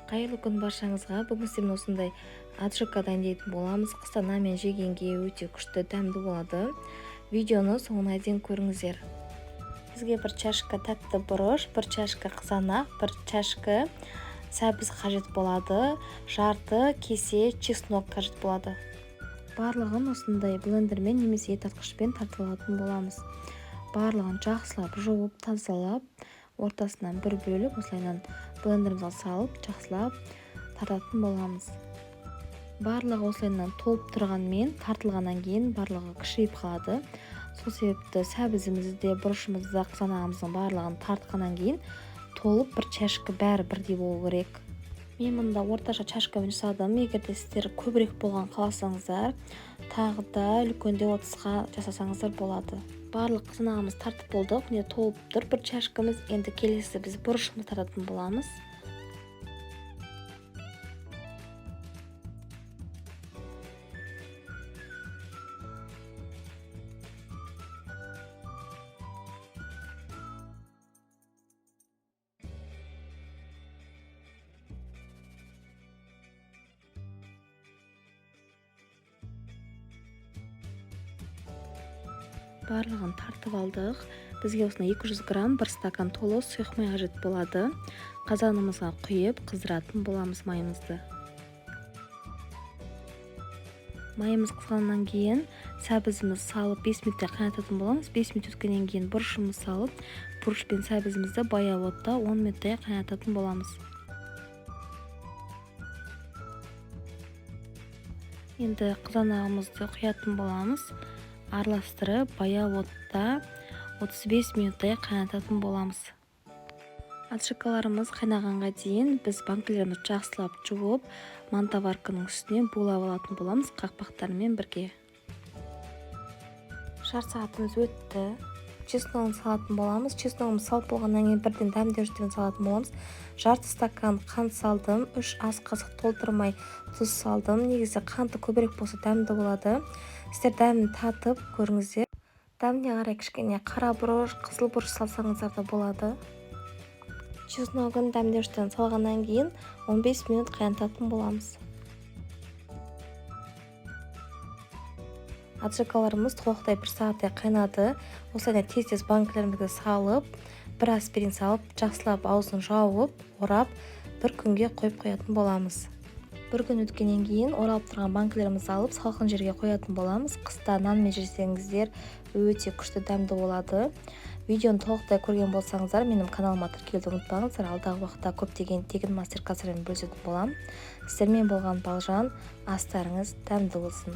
Қайырлы күн баршаңызға. Бүгін сіздермен осындай аджика дайындайтын боламыз. Қыста нанмен жегенге өте күшті, дәмді болады. Видеоны соңына дейін көріңіздер. Бізге бір чашка тәтті бұрыш, бір чашка қызанақ, бір чашка сәбіз қажет болады. Жарты кесе чеснок қажет болады. Барлығын осындай блендермен немесе тартқышпен тартып алатын боламыз. Барлығын жақсылап жуып, тазалап, ортасынан бір бөліп, осылайынан блендерімізге салып, жақсылап тартатын боламыз. Барлығы осылайынан толып тұрғанмен, тартылғаннан кейін барлығы кішірейіп қалады. Сол себепті сәбізімізді, бұрышымызды, қызанағымыздың барлығын тартқаннан кейін толып бір чашка бәрі бірдей болу керек. Мен мұнда орташа чашкамен жасадым. Егер де сіздер көбірек болған қаласаңыздар, тағы да үлкенде 30-ға жасасаңыздар болады. Барлық қызанағымыз тартып болдық. Міне толып тұр бір чашкамыз. Енді келесі біз бұрышымызды тартатын боламыз. Барлығын тартып алдық. Бізге осына 200 грамм бір стакан толы сұйық май қажет болады. Қазанымызға құйып қыздыратын боламыз майымызды. Майымыз қызғаннан кейін сәбізіміз салып 5 минуттай қайнататын боламыз. 5 минут өткеннен кейін бұрышымыз салып, бұрыш пен сәбізімізді баяу отта 10 минуттай қайнататын боламыз. Енді қызанағымызды құятын боламыз. Араластырып, баяу отта 35 минуттай қайнататын боламыз. Аджикаларымыз қайнағанға дейін біз банкілерімізді жақсылап жуып, мантоварканың үстіне булап алатын боламыз қақпақтарымен бірге. Жарты сағатымыз өтті. Чесногын салатын боламыз. Чесногымыз салып болғаннан кейін бірден дәмдеуіштен салатын боламыз. Жарты стакан қант салдым, 3 ас қасық толтырмай тұз салдым. Негізі қанты көбірек болса дәмді болады. Сіздер дәмін татып көріңіздер. Дәміне қарай кішкене қара бұрыш, қызыл бұрыш салсаңыздар да болады. Чесногын дәмдеуіштен салғаннан кейін 15 минут қайнататын боламыз. Аджикаларымыз толықтай 1 сағаттай қайнады. Осылайда тез-тез банкілерімізге салып, бір аспирин салып, жақсылап аузын жауып, орап, бір күнге қойып қоятын боламыз. Бір күн өткеннен кейін оралып тұрған банкілерімізді алып, салқын жерге қоятын боламыз. Қыста нанмен жесеңіздер, өте күшті дәмді болады. Видеоны толықтай көрген болсаңыздар, менің каналыма тіркелуді ұмытпаңыздар. Алдағы уақытта көптеген тегін мастер-класстармен бөлісетін боламын. Сіздермен болған Балжан, астарыңыз дәмді болсын.